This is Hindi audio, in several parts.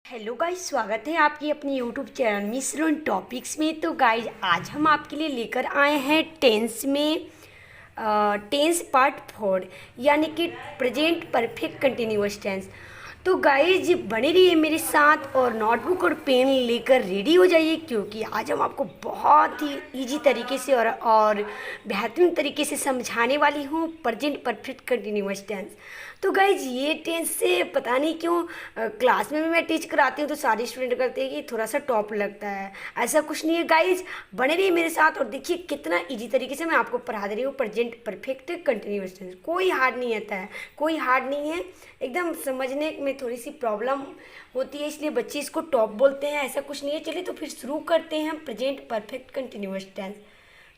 हेलो गाइस, स्वागत है आपकी अपनी YouTube channel miss run topics में। तो गाइस आज हम आपके लिए लेकर आए हैं टेंस में टेंस पार्ट 4 यानी कि प्रेजेंट परफेक्ट कंटिन्यूअस टेंस। तो गाइस बने रहिए मेरे साथ और नोटबुक और पेन लेकर रेडी हो जाइए, क्योंकि आज हम आपको बहुत ही इजी तरीके से और बेहतरीन तरीके से समझाने वाली हूँ प्रेजेंट परफेक्ट कंटिन्यूअस टेंस। तो गाइज ये टेंस से पता नहीं क्यों क्लास में भी मैं टीच कराती हूँ तो सारे स्टूडेंट करते हैं कि थोड़ा सा टॉप लगता है। ऐसा कुछ नहीं है गाइज, बने रहिए मेरे साथ और देखिए कितना इजी तरीके से मैं आपको पढ़ा दे रही हूँ प्रेजेंट परफेक्ट कंटिन्यूअस टेंस। कोई हार्ड नहीं आता है, कोई हार्ड नहीं है, एकदम समझने में थोड़ी सी प्रॉब्लम होती है इसलिए बच्चे इसको टॉप बोलते हैं। ऐसा कुछ नहीं है। चलिए तो फिर शुरू करते हैं हम प्रेजेंट परफेक्ट कंटिन्यूअस टेंस।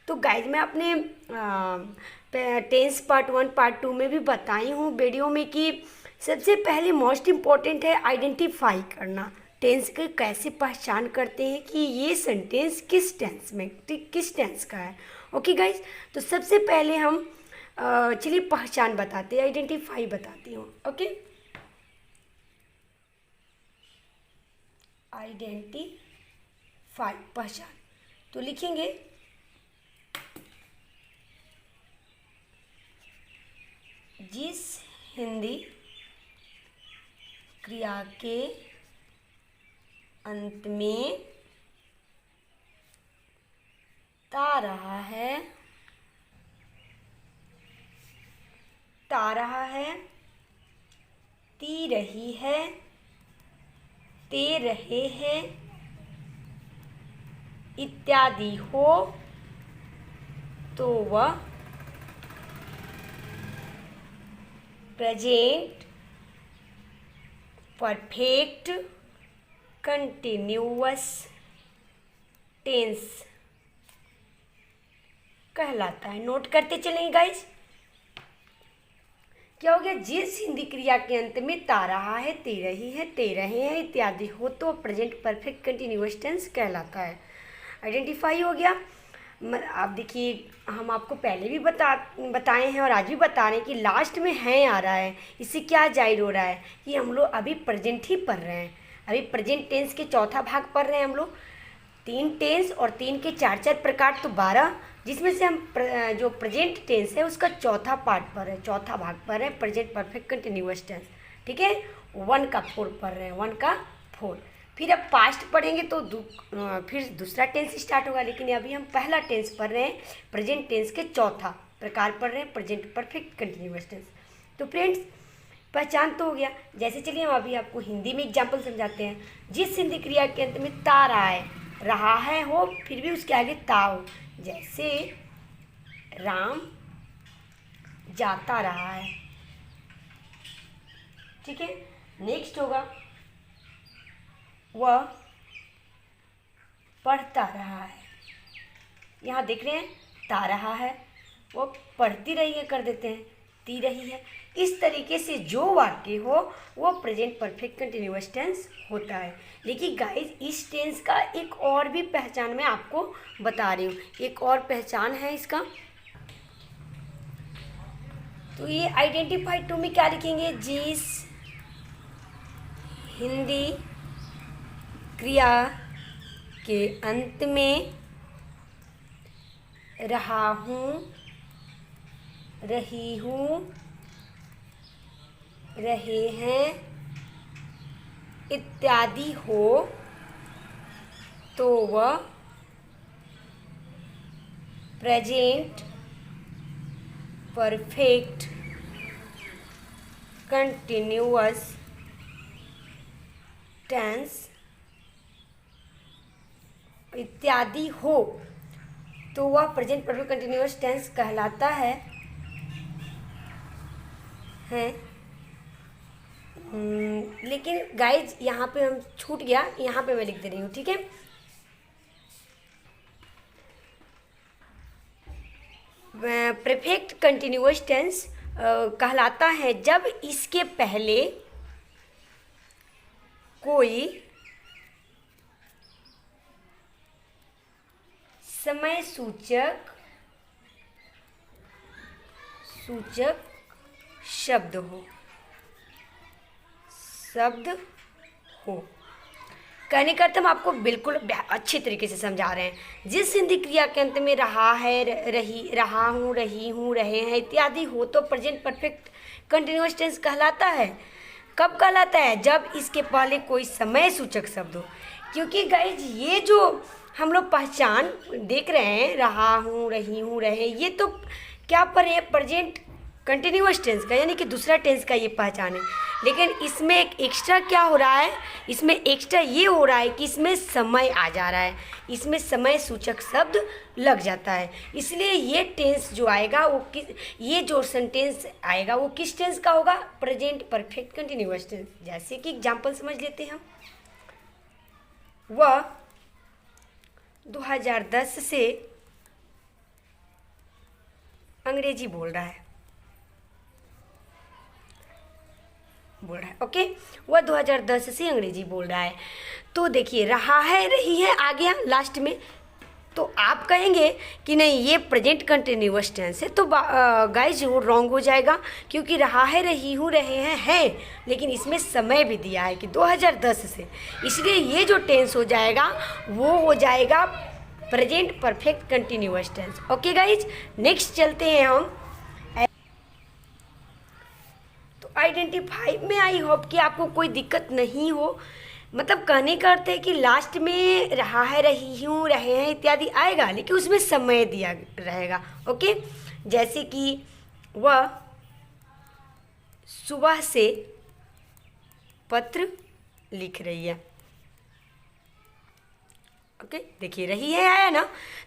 तो गाइज मैं अपने टेंस पार्ट 1 पार्ट 2 में भी बताई हूँ वीडियो में कि सबसे पहले मोस्ट इम्पॉर्टेंट है आइडेंटिफाई करना। टेंस की कैसे पहचान करते हैं कि ये सेंटेंस किस टेंस का है। ओके गाइज, तो सबसे पहले हम चलिए पहचान बताते हैं, आइडेंटिफाई बताती हूँ। ओके, आइडेंटिफाई पहचान, तो लिखेंगे जिस हिंदी क्रिया के अंत में ता रहा है, ती रही है, ते रहे हैं इत्यादि हो तो वह प्रेजेंट परफेक्ट कंटिन्यूअस टेंस कहलाता है। नोट करते चलेंगे गाइज। क्या हो गया? जिस हिंदी क्रिया के अंत में ता रहा है, ते रही है, ते रहे हैं इत्यादि हो तो प्रेजेंट परफेक्ट कंटिन्यूअस टेंस कहलाता है। आइडेंटिफाई हो गया। आप देखिए, हम आपको पहले भी बताए हैं और आज भी बता रहे हैं कि लास्ट में है आ रहा है। इससे क्या जाहिर हो रहा है कि हम लोग अभी प्रेजेंट ही पढ़ रहे हैं। अभी प्रेजेंट टेंस के चौथा भाग पढ़ रहे हैं हम लोग। 3 टेंस और 3 के 4 प्रकार तो 12, जिसमें से हम जो प्रेजेंट टेंस है उसका चौथा पार्ट पढ़ रहे हैं, चौथा भाग पढ़ रहे हैं प्रेजेंट परफेक्ट कंटिन्यूअस टेंस। ठीक है, 1 का 4 पढ़ रहे हैं, 1 का 4। फिर अब पास्ट पढ़ेंगे तो फिर दूसरा टेंस स्टार्ट होगा, लेकिन अभी हम पहला टेंस पढ़ रहे हैं, प्रेजेंट टेंस के चौथा प्रकार पढ़ रहे हैं प्रेजेंट परफेक्ट कंटिन्यूअस टेंस। तो फ्रेंड्स पहचान तो हो गया। जैसे चलिए हम अभी आपको हिंदी में एग्जाम्पल समझाते हैं। जिस हिंदी क्रिया के अंत में ता रहा है हो, फिर भी उसके आगे ता हो, जैसे राम जाता रहा है। ठीक है, नेक्स्ट होगा वह पढ़ता रहा है। यहाँ देख रहे हैं ता रहा है, वो पढ़ती रही है कर देते हैं, ती रही है। इस तरीके से जो वाक्य हो वो प्रेजेंट परफेक्ट कंटिन्यूअस टेंस होता है। लेकिन गाइस इस टेंस का एक और भी पहचान मैं आपको बता रही हूँ, एक और पहचान है इसका। तो ये आइडेंटिफाई 2 में क्या लिखेंगे? जिस हिंदी क्रिया के अंत में रहा हूँ, रही हूँ, रहे हैं इत्यादि हो तो वह प्रेजेंट परफेक्ट कंटिन्यूअस टेंस, इत्यादि हो तो वह प्रेजेंट परफेक्ट कंटिन्यूअस टेंस कहलाता है। लेकिन गाइज यहाँ पे हम छूट गया, यहाँ पे मैं लिख दे रही हूँ। ठीक है, परफेक्ट कंटिन्यूअस टेंस कहलाता है जब इसके पहले कोई समय सूचक शब्द हो कहने का अर्थ हम आपको बिल्कुल अच्छे तरीके से समझा रहे हैं। जिस संधि क्रिया के अंत में रहा है, रही, रहा हूँ, रही हूँ, रहे हैं इत्यादि हो तो प्रेजेंट परफेक्ट कंटिन्यूअस टेंस कहलाता है। कब कहलाता है? जब इसके पहले कोई समय सूचक शब्द हो। क्योंकि गाइज ये जो हम लोग पहचान देख रहे हैं, रहा हूँ, रही हूँ, रहे, ये तो क्या पर है? प्रेजेंट कंटिन्यूअस टेंस का, यानी कि दूसरा टेंस का ये पहचान है। लेकिन इसमें एक एक्स्ट्रा क्या हो रहा है? इसमें एक्स्ट्रा ये हो रहा है कि इसमें समय आ जा रहा है, इसमें समय सूचक शब्द लग जाता है। इसलिए ये टेंस जो आएगा वो ये जो सेंटेंस आएगा वो किस टेंस का होगा? Present perfect continuous tense. जैसे कि एग्जाम्पल समझ लेते हैं हम। वह 2010 से अंग्रेजी बोल रहा है, ओके। वह 2010 से अंग्रेजी बोल रहा है। तो देखिए, रहा है, रही है आ गया लास्ट में, तो आप कहेंगे कि नहीं ये प्रेजेंट कंटिन्यूअस टेंस है, तो गाइज वो रॉन्ग हो जाएगा। क्योंकि रहा है, रही हूँ, रहे हैं है, लेकिन इसमें समय भी दिया है कि 2010 से, इसलिए ये जो टेंस हो जाएगा वो हो जाएगा present perfect continuous tense. Okay guys, next चलते हैं हम आइडेंटिफाई में। आई होप कि आपको कोई दिक्कत नहीं हो। मतलब कहने का अर्थ है कि लास्ट में रहा है, रही हूँ, रहे हैं इत्यादि आएगा, लेकिन उसमें समय दिया रहेगा। ओके, जैसे कि वह सुबह से पत्र लिख रही है। ओके, देखिए रही है आया ना,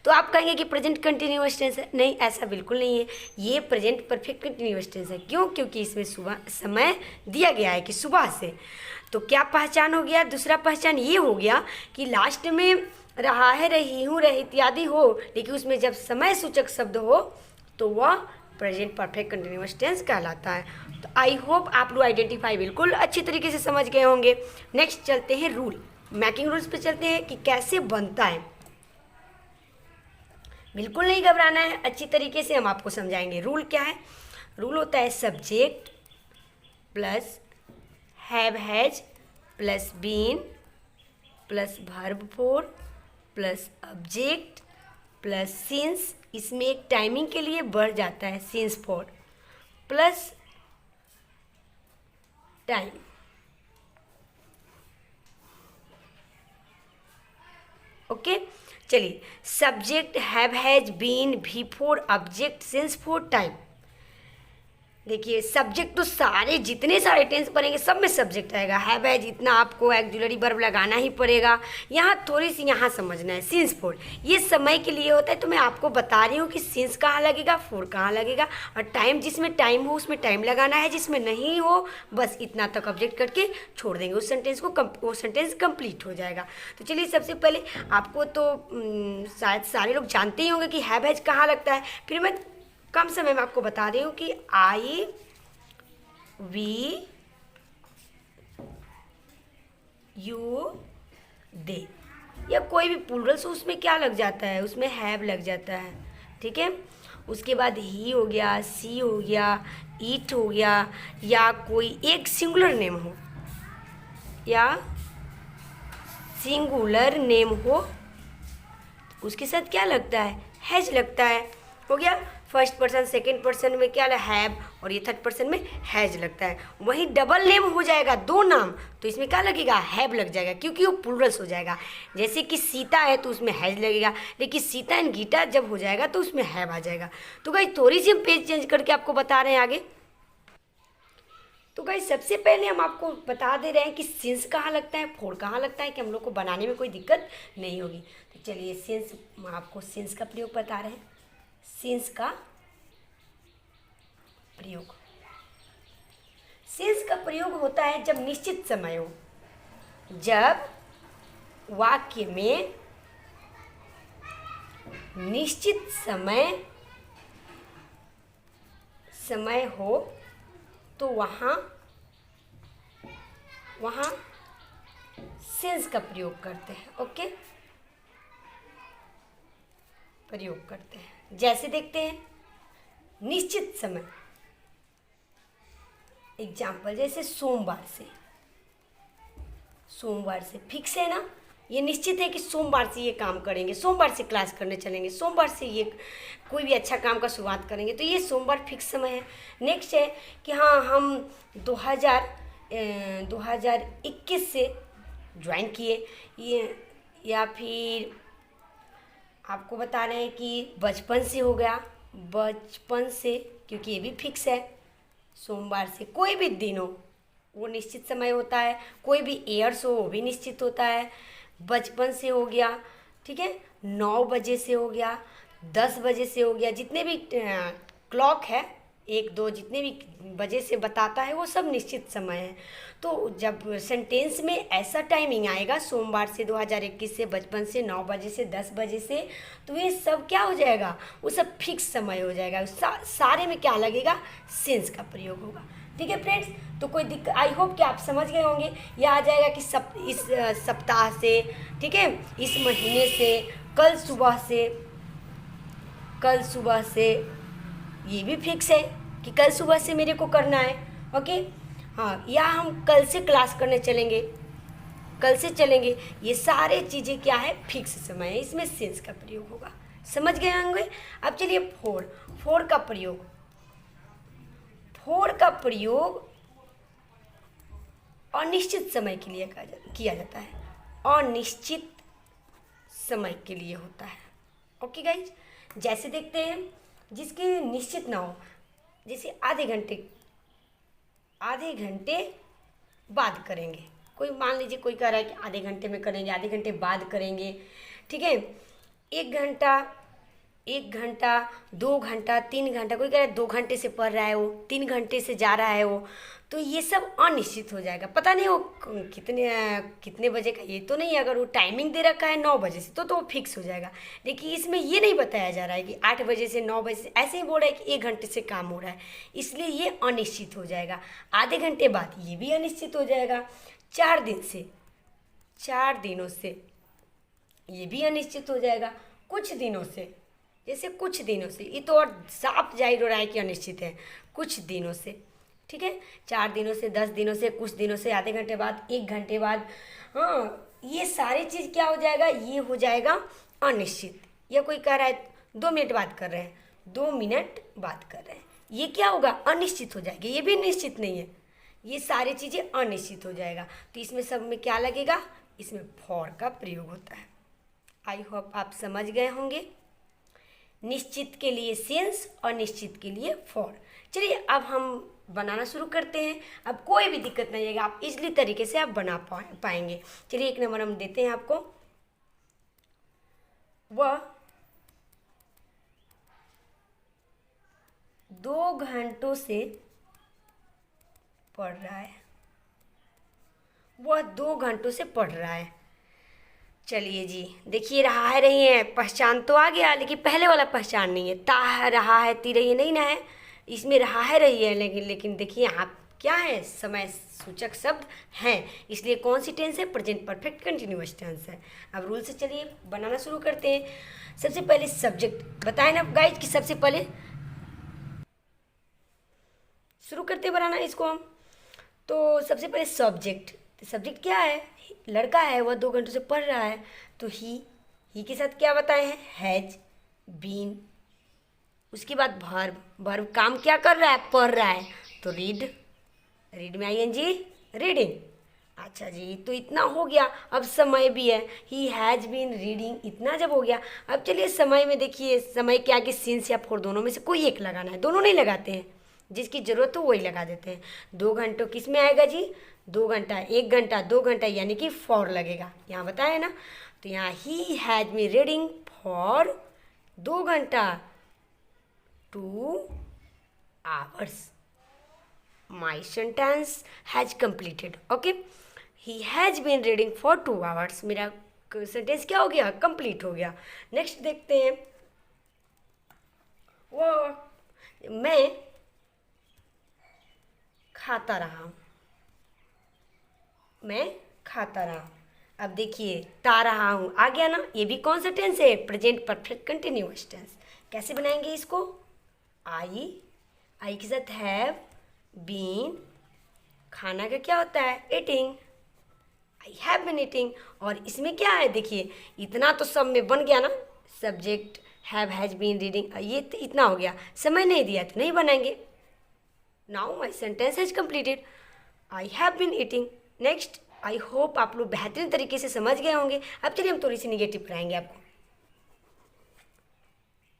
तो आप कहेंगे कि प्रेजेंट कंटिन्यूअस टेंस है। नहीं, ऐसा बिल्कुल नहीं है, ये प्रेजेंट परफेक्ट कंटिन्यूअस टेंस है। क्यों? क्योंकि इसमें सुबह समय दिया गया है कि सुबह से। तो क्या पहचान हो गया? दूसरा पहचान ये हो गया कि लास्ट में रहा है, रही हूँ, रहे इत्यादि हो, लेकिन उसमें जब समय सूचक शब्द हो तो वह प्रेजेंट परफेक्ट कंटिन्यूअस टेंस कहलाता है। तो आई होप आप लोग आइडेंटिफाई बिल्कुल अच्छी तरीके से समझ गए होंगे। नेक्स्ट चलते हैं रूल, मैकिंग रूल्स पे चलते हैं कि कैसे बनता है। बिल्कुल नहीं घबराना है, अच्छी तरीके से हम आपको समझाएंगे। रूल क्या है? रूल होता है subject plus have has plus been plus verb four plus object plus since, इसमें एक टाइमिंग के लिए बढ़ जाता है since for, plus time. Okay, चलिए, सब्जेक्ट हैव हैज बीन भी four object since for time. देखिए, सब्जेक्ट तो सारे जितने सारे टेंस बनेंगे सब में सब्जेक्ट आएगा। हैव हैज इतना आपको ऑक्सिलरी वर्ब लगाना ही पड़ेगा। यहाँ थोड़ी सी यहाँ समझना है, सिंस फोर ये समय के लिए होता है, तो मैं आपको बता रही हूँ कि सिंस कहाँ लगेगा, फोर कहाँ लगेगा, और टाइम जिसमें टाइम हो उसमें टाइम लगाना है, जिसमें नहीं हो बस इतना तक ऑब्जेक्ट करके छोड़ देंगे उस सेंटेंस को, वो सेंटेंस कंप्लीट हो जाएगा। तो चलिए, सबसे पहले आपको तो शायद सारे लोग जानते ही होंगे कि हैव हैज कहाँ लगता है। फिर मैं कम समय में आपको बता रही हूँ कि आई वी यू दे, या कोई भी प्लूरल्स उसमें क्या लग जाता है, उसमें हैव लग जाता है। ठीक है, उसके बाद ही हो गया, सी हो गया, ईट हो गया, या कोई एक सिंगुलर नेम हो या सिंगुलर नेम हो, उसके साथ क्या लगता है? हैज लगता है। हो गया, फर्स्ट पर्सन सेकंड पर्सन में क्या हैव, और ये थर्ड पर्सन में हैज लगता है। वहीं डबल नेम हो जाएगा, दो नाम, तो इसमें क्या लगेगा? हैव लग जाएगा, क्योंकि वो प्लूरल्स हो जाएगा। जैसे कि सीता है तो उसमें हैज लगेगा, लेकिन सीता एंड गीता जब हो जाएगा तो उसमें हैव आ जाएगा। तो गाइस थोड़ी सी हम पेज चेंज करके आपको बता रहे हैं आगे। तो गाइस सबसे पहले हम आपको बता दे रहे हैं कि सिंस कहाँ लगता है, फोर कहाँ लगता है, कि हम लोग को बनाने में कोई दिक्कत नहीं होगी। तो चलिए, सिंस, आपको सिंस का प्रयोग बता रहे हैं। सिंस का प्रयोग, सिंस का प्रयोग होता है जब निश्चित समय हो, जब वाक्य में निश्चित समय हो तो वहाँ सिंस का प्रयोग करते हैं। ओके, प्रयोग करते हैं। जैसे देखते हैं, निश्चित समय, एग्जाम्पल जैसे सोमवार से, सोमवार से फिक्स है ना, ये निश्चित है कि सोमवार से ये काम करेंगे, सोमवार से क्लास करने चलेंगे, सोमवार से ये कोई भी अच्छा काम का शुरुआत करेंगे, तो ये सोमवार फिक्स समय है। नेक्स्ट है कि हाँ हम 2021 से ज्वाइन किए, ये या फिर आपको बता रहे हैं कि बचपन से हो गया, बचपन से, क्योंकि ये भी फिक्स है। सोमवार से कोई भी दिन हो वो निश्चित समय होता है, कोई भी ईयर्स हो वो भी निश्चित होता है। बचपन से हो गया, ठीक है, 9 बजे से हो गया, 10 बजे से हो गया, जितने भी क्लॉक है 1 2 जितने भी बजे से बताता है वो सब निश्चित समय है। तो जब सेंटेंस में ऐसा टाइमिंग आएगा सोमवार से 2021 से, बचपन से, 9 बजे से, 10 बजे से, तो ये सब क्या हो जाएगा, वो सब फिक्स समय हो जाएगा। सारे में क्या लगेगा, सिंस का प्रयोग होगा। ठीक है फ्रेंड्स, तो कोई दिक्कत, आई होप कि आप समझ गए होंगे। यह आ जाएगा कि इस सप्ताह से, ठीक है, इस महीने से, कल सुबह से, ये भी फिक्स है कि कल सुबह से मेरे को करना है। ओके, हाँ, या हम कल से क्लास करने चलेंगे, कल से चलेंगे, ये सारे चीज़ें क्या है, फिक्स समय है, इसमें सेंस का प्रयोग होगा। समझ गए होंगे। अब चलिए फोर का प्रयोग अनिश्चित समय के लिए किया जाता है, अनिश्चित समय के लिए होता है। ओके गाइज, जैसे देखते हैं जिसकी निश्चित ना हो, जैसे आधे घंटे बाद करेंगे, कोई मान लीजिए कोई कह रहा है कि आधे घंटे में करेंगे, आधे घंटे बाद करेंगे, ठीक है, 1 घंटा 2 घंटा 3 घंटा, कोई कह रहा है 2 घंटे से पढ़ रहा है वो, 3 घंटे से जा रहा है वो, तो ये सब अनिश्चित हो जाएगा। पता नहीं वो कितने बजे का, ये तो नहीं, अगर वो टाइमिंग दे रखा है 9 बजे से तो वो फिक्स हो जाएगा। लेकिन इसमें ये नहीं बताया जा रहा है कि 8 बजे से 9 बजे से, ऐसे ही बोल रहा है कि 1 घंटे से काम हो रहा है, इसलिए ये अनिश्चित हो जाएगा। आधे घंटे बाद ये भी अनिश्चित हो जाएगा। 4 दिनों से ये भी अनिश्चित हो जाएगा। कुछ दिनों से, जैसे कुछ दिनों से, ये तो और साफ जाहिर हो रहा है कि अनिश्चित है। कुछ दिनों से, ठीक है, 4 दिनों से, 10 दिनों से, कुछ दिनों से, आधे घंटे बाद, 1 घंटे बाद, हाँ, ये सारी चीज़ क्या हो जाएगा, ये हो जाएगा अनिश्चित। या कोई कह रहा है 2 मिनट बात कर रहे हैं, 2 मिनट बात कर रहे हैं, ये क्या होगा, अनिश्चित हो जाएगी, ये भी निश्चित नहीं है, ये सारी चीज़ें अनिश्चित हो जाएगा। तो इसमें सब में क्या लगेगा, इसमें फॉर का प्रयोग होता है। आई होप आप समझ गए होंगे। निश्चित के लिए सिंस और निश्चित के लिए फॉर। चलिए अब हम बनाना शुरू करते हैं। अब कोई भी दिक्कत नहीं आएगा, आप इजली तरीके से आप बना पाएंगे। चलिए 1 नंबर हम देते हैं आपको। वह 2 घंटों से पढ़ रहा है, वह 2 घंटों से पढ़ रहा है। चलिए जी, देखिए रहा है रही है, पहचान तो आ गया, लेकिन पहले वाला पहचान नहीं है। ता है, रहा है, ती रही है, नहीं ना है, इसमें रहा है रही है, लेकिन देखिए यहाँ क्या है, समय सूचक शब्द हैं, इसलिए कौन सी टेंस है, प्रेजेंट परफेक्ट कंटिन्यूअस टेंस है। अब रूल से चलिए बनाना शुरू करते हैं। सबसे पहले सब्जेक्ट बताए ना गाइज कि सबसे पहले शुरू करते बनाना इसको हम। तो सबसे पहले सब्जेक्ट क्या है, लड़का है, वह 2 घंटों से पढ़ रहा है, तो ही के साथ क्या बताए हैं, हैज बीन। उसके बाद वर्ब काम क्या कर रहा है, पढ़ रहा है, तो रीड में आईएनजी, रीडिंग। अच्छा जी, तो इतना हो गया। अब समय भी है, ही हैज बीन रीडिंग, इतना जब हो गया, अब चलिए समय में देखिए, समय के आगे सिंस या फॉर दोनों में से कोई एक लगाना है, दोनों नहीं लगाते हैं, जिसकी ज़रूरत हो वही लगा देते हैं। 2 घंटों किस में आएगा जी, 2 घंटा, 1 घंटा, 2 घंटा, यानी कि फॉर लगेगा, यहाँ बताया ना। तो यहाँ ही हैज बीन रीडिंग फॉर 2 घंटा, 2 hours. My sentence has completed. Okay, he has been reading for 2 hours. मेरा सेंटेंस क्या हो गया, कंप्लीट हो गया। नेक्स्ट देखते हैं, वो मैं खाता रहा, मैं खाता रहा। अब देखिए ता रहा हूँ आ गया ना, ये भी कौन सा टेंस है, प्रेजेंट परफेक्ट कंटिन्यूअस टेंस। कैसे बनाएंगे इसको, आई के साथ हैव बीन, खाना का क्या होता है, eating, I have been eating. और इसमें क्या है, देखिए इतना तो सब में बन गया ना, subject have has been reading, ये तो इतना हो गया, समय नहीं दिया तो नहीं बनाएंगे। Now my sentence has completed, I have been eating. Next, I hope आप लोग बेहतरीन तरीके से समझ गए होंगे। अब चलिए हम थोड़ी सी निगेटिव पढ़ाएंगे आपको।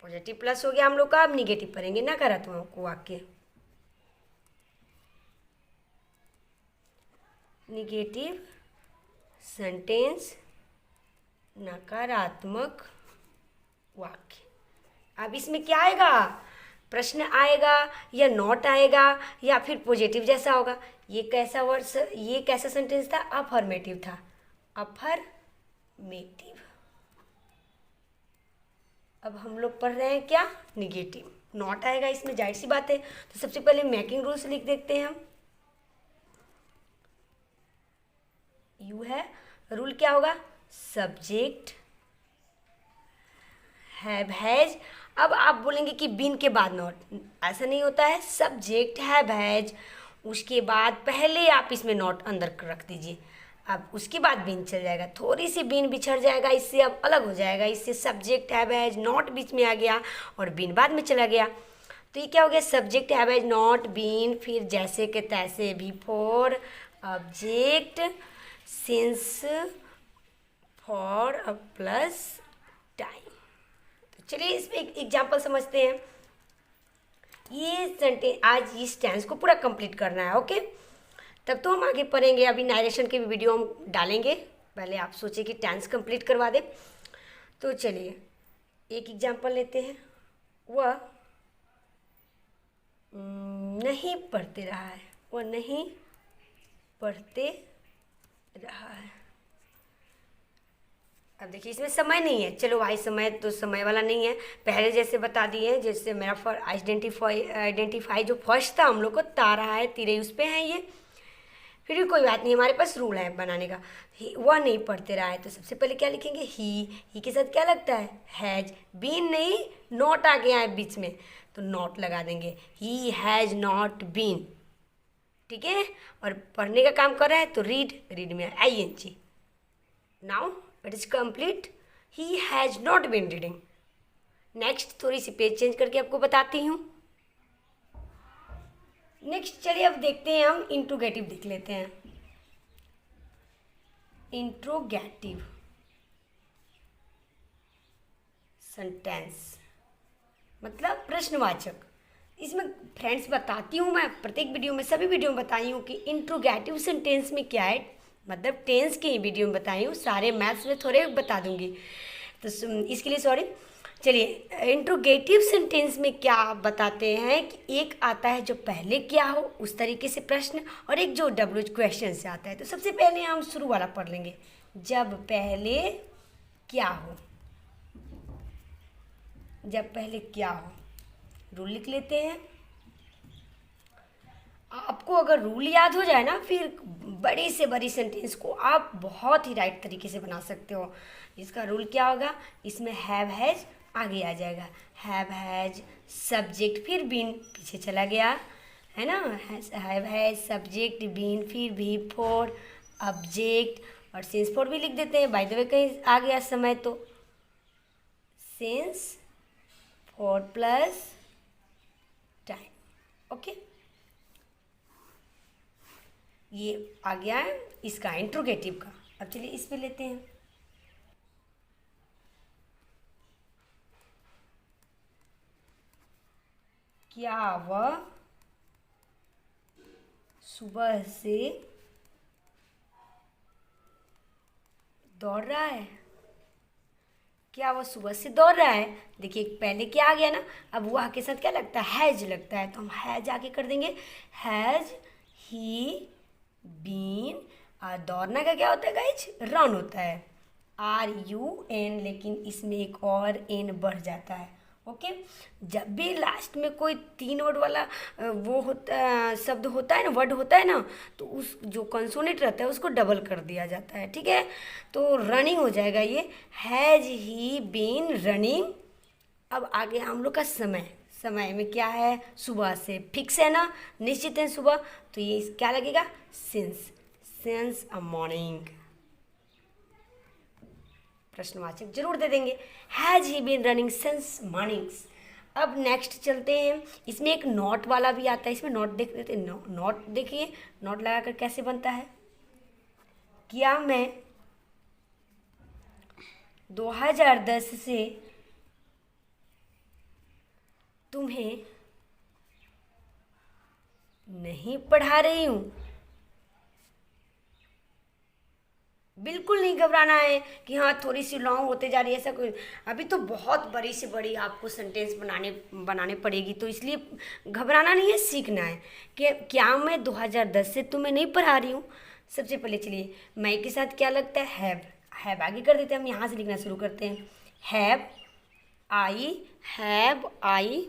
पॉजिटिव प्लस हो गया हम लोग का, अब निगेटिव पढ़ेंगे, नकारात्मक वाक्य। निगेटिव सेंटेंस, नकारात्मक वाक्य। अब इसमें क्या आएगा, प्रश्न आएगा या नॉट आएगा या फिर पॉजिटिव जैसा होगा। ये कैसा वर्ड, ये कैसा सेंटेंस था, अफर्मेटिव था, अफर्मेटिव। अब हम लोग पढ़ रहे हैं क्या, निगेटिव। नॉट आएगा इसमें, जाहिर सी बात है। तो सबसे पहले मेकिंग रूल्स लिख देखते हैं हम। यू है, रूल क्या होगा, सब्जेक्ट हैव हैज। अब आप बोलेंगे कि बीन के बाद नॉट, ऐसा नहीं होता है। सब्जेक्ट हैव हैज, उसके बाद पहले आप इसमें नॉट अंदर रख दीजिए, अब उसके बाद बीन चल जाएगा। थोड़ी सी बीन बिछड़ जाएगा, इससे अब अलग हो जाएगा। इससे सब्जेक्ट हैव हैज, नॉट बीच में आ गया और बीन बाद में चला गया। तो ये क्या हो गया, subject have has not been, फिर जैसे के तैसे, बिफोर, ऑब्जेक्ट, सिंस, फॉर, अब प्लस टाइम। चलिए इसमें एक एग्जाम्पल समझते हैं। ये सेंटेंस, आज इस टेंस को पूरा कंप्लीट करना है, ओके। तब तो हम आगे पढ़ेंगे, अभी नारेशन के भी वीडियो हम डालेंगे। पहले आप सोचिए कि टेंस कंप्लीट करवा दे। तो चलिए एक एग्जाम्पल लेते हैं। वह नहीं पढ़ते रहा है, वह नहीं पढ़ते रहा है। अब देखिए इसमें समय नहीं है, चलो भाई समय तो समय वाला नहीं है, पहले जैसे बता दिए। जैसे मेरा फॉर आइडेंटिफाई जो फर्स्ट था हम लोग को तारा है, तिरे उस पे है ये, फिर भी कोई बात नहीं, हमारे पास रूल है बनाने का। वह नहीं पढ़ते रहा है, तो सबसे पहले क्या लिखेंगे, ही के साथ क्या लगता है, हैज। बीन नहीं, नॉट आ गया है बीच में, तो नॉट लगा देंगे, ही हैज नॉट बीन, ठीक है। और पढ़ने का काम कर रहा है तो रीड, रीड में ING। Now it is complete, he has not been reading. Next थोड़ी सी पेज चेंज करके आपको बताती हूँ। नेक्स्ट चलिए अब देखते हैं, हम इंट्रोगेटिव देख लेते हैं। इंट्रोगेटिव सेंटेंस मतलब प्रश्नवाचक। इसमें फ्रेंड्स बताती हूँ मैं, प्रत्येक वीडियो में, सभी वीडियो में बताई हूँ कि इंट्रोगेटिव सेंटेंस में क्या है, मतलब टेंस के ही वीडियो में बताई हूँ, सारे मैथ्स में थोड़े बता दूंगी, तो इसके लिए सॉरी। चलिए इंट्रोगेटिव सेंटेंस में क्या बताते हैं कि एक आता है जो पहले क्या हो उस तरीके से प्रश्न, और एक जो WH क्वेश्चन से आता है। तो सबसे पहले हम शुरू वाला पढ़ लेंगे, जब पहले क्या हो, जब पहले क्या हो। रूल लिख लेते हैं। आपको अगर रूल याद हो जाए ना, फिर बड़ी से बड़ी सेंटेंस को आप बहुत ही राइट तरीके से बना सकते हो। इसका रूल क्या होगा, इसमें हैव हैज आगे आ जाएगा, हैव हैज सब्जेक्ट, फिर बीन पीछे चला गया है ना, हैव हैज सब्जेक्ट बीन, फिर भी फॉर ऑब्जेक्ट, और सिंस फॉर भी लिख देते हैं। बाय द वे कहीं आ गया समय तो since for plus time, okay. ये आ गया है इसका इंट्रोगेटिव का। अब चलिए इस पे लेते हैं। क्या वह सुबह से दौड़ रहा है, क्या वह सुबह से दौड़ रहा है। देखिए पहले क्या आ गया ना, अब वह के साथ क्या लगता है, हैज लगता है, तो हम हैज आगे कर देंगे, हैज ही बीन। और दौड़ना का क्या होता है गाइज, रन होता है, RUN, लेकिन इसमें एक और N बढ़ जाता है, ओके। जब भी लास्ट में कोई 3 वर्ड वाला वो होता शब्द होता है ना, वर्ड होता है ना, तो उस जो कंसोनेंट रहता है उसको डबल कर दिया जाता है, ठीक है। तो रनिंग हो जाएगा ये, हैज ही बीन रनिंग। अब आगे हम लोग का समय, समय में क्या है, सुबह से, फिक्स है ना, निश्चित है सुबह, तो ये क्या लगेगा, सिंस, सिंस अ मॉर्निंग, प्रश्नवाचक जरूर दे देंगे। Has he been running since mornings. अब नेक्स्ट चलते हैं, इसमें एक नॉट वाला भी आता है, इसमें नॉट देख लेते हैं। नॉट देखिए, नॉट लगाकर कैसे बनता है। क्या मैं 2010 से तुम्हें नहीं पढ़ा रही हूँ। बिल्कुल नहीं घबराना है कि हाँ थोड़ी सी लॉन्ग होते जा रही है, ऐसा कोई। अभी तो बहुत बड़ी से बड़ी आपको सेंटेंस बनाने पड़ेगी, तो इसलिए घबराना नहीं है, सीखना है कि क्या मैं 2010 से तुम्हें नहीं पढ़ा रही हूँ। सबसे पहले चलिए मैं के साथ क्या लगता है, हैव आगे कर देते हैं, हम यहाँ से लिखना शुरू करते हैं। हैव आई,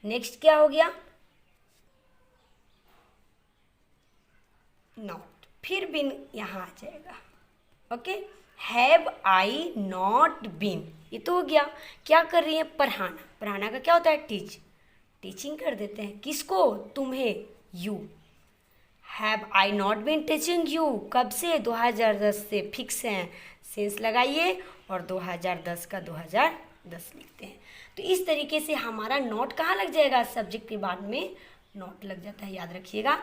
नेक्स्ट क्या हो गया, नॉट, फिर बिन यहाँ आ जाएगा। Okay, have I not been, ये तो हो गया। क्या कर रही है, पढ़ाना। पढ़ाना का क्या होता है, टीचिंग कर देते हैं। किसको, तुम्हें, you. Have I not been teaching you, कब से, 2010 से, फिक्स है, सेंस लगाइए और 2010 का 2010 लिखते हैं। तो इस तरीके से हमारा नॉट कहाँ लग जाएगा, सब्जेक्ट के बाद में नॉट लग जाता है, याद रखिएगा।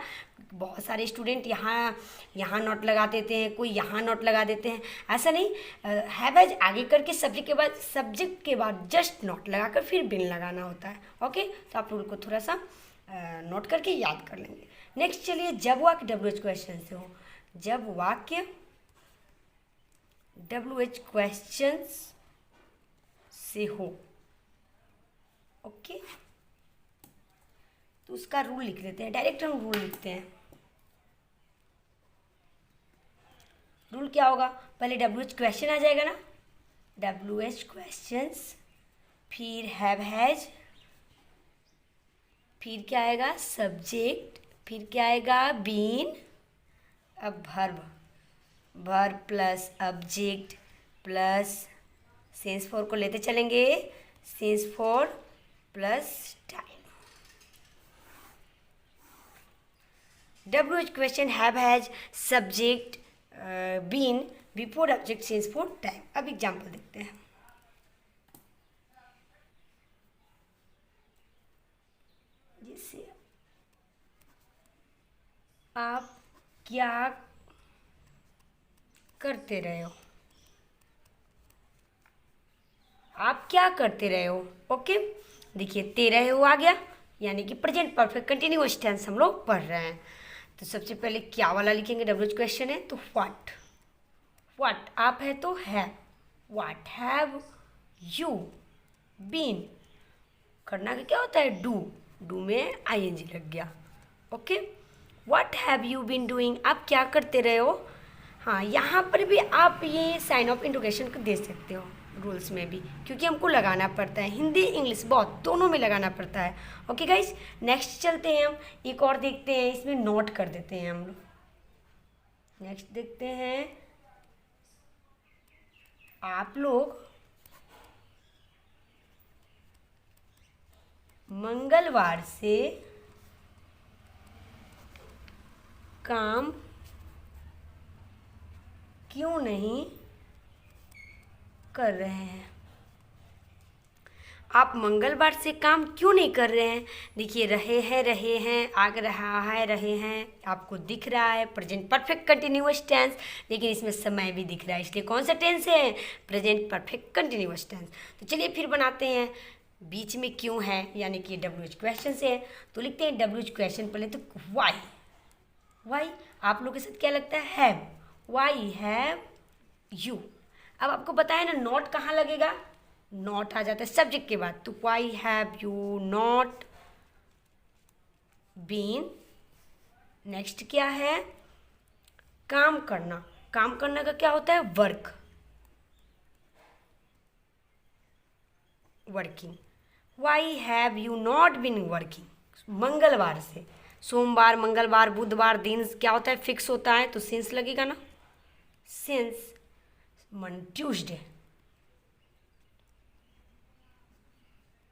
बहुत सारे स्टूडेंट यहाँ नॉट लगा देते हैं, कोई यहाँ नॉट लगा देते हैं, ऐसा नहीं। हैव हैज आगे करके सब्जेक्ट के बाद जस्ट नॉट लगाकर फिर बिन लगाना होता है। ओके, तो आप लोगों को थोड़ा सा नोट करके याद कर लेंगे। नेक्स्ट चलिए, जब वाक्य WH क्वेश्चन से हो। जब वाक्य WH क्वेश्चन से हो, ओके, तो उसका रूल लिख लेते हैं, डायरेक्ट हम रूल लिखते हैं। रूल क्या होगा, पहले WH क्वेश्चन आ जाएगा ना, WH क्वेश्चंस, फिर हैव हैज, फिर क्या आएगा, सब्जेक्ट, फिर क्या आएगा, बीन, अब verb plus object plus since for को लेते चलेंगे, since for plus time. WH question, have has, subject, been, before object, since for time. अब एग्जाम्पल देखते हैं। जैसे आप क्या करते रहे हो, आप क्या करते रहे हो। ओके, देखिए ते रहे हो आ गया, यानी कि प्रेजेंट परफेक्ट कंटिन्यूअस टेंस हम लोग पढ़ रहे हैं। तो सबसे पहले क्या वाला लिखेंगे, WH क्वेश्चन है तो व्हाट आप है तो have, what have you been, करना का क्या होता है, डू में ING लग गया। Okay, what have you been doing, आप क्या करते रहे हो। हाँ, यहाँ पर भी आप ये साइन ऑफ इंट्रोगेशन को दे सकते हो रूल्स में भी, क्योंकि हमको लगाना पड़ता है, हिंदी इंग्लिश बहुत दोनों में लगाना पड़ता है। ओके गाइस, नेक्स्ट चलते हैं, हम एक और देखते हैं, इसमें नोट कर देते हैं हम लोग। नेक्स्ट देखते हैं, आप लोग मंगलवार से काम क्यों नहीं कर रहे हैं, आप मंगलवार से काम क्यों नहीं कर रहे हैं। देखिए रहे हैं आग रहा है, रहे हैं आपको दिख रहा है, प्रेजेंट परफेक्ट कंटिन्यूअस टेंस, लेकिन इसमें समय भी दिख रहा है, इसलिए कौन सा टेंस है, प्रेजेंट परफेक्ट कंटिन्यूअस टेंस। तो चलिए फिर बनाते हैं, बीच में क्यों है, यानी कि WH क्वेश्चन से है, तो लिखते हैं WH क्वेश्चन पहले तो वाई, आप लोग के साथ क्या लगता है, हैव, वाई हैव यू। अब आपको पता है ना नॉट कहाँ लगेगा, नॉट आ जाता है सब्जेक्ट के बाद, तो why have you not been. Next क्या है, काम करना का क्या होता है, working. Why have you not been working, मंगलवार से, सोमवार, मंगलवार, बुधवार दिन क्या होता है, फिक्स होता है, तो सिंस लगेगा ना, since Tuesday.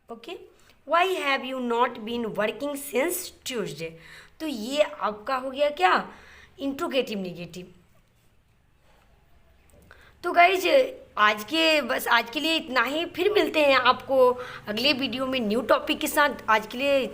Okay, why have you not been working since Tuesday. तो ये आपका हो गया क्या, इंट्रोगेटिव नेगेटिव। तो गाइज आज के लिए इतना ही। फिर मिलते हैं आपको अगले वीडियो में न्यू टॉपिक के साथ। आज के लिए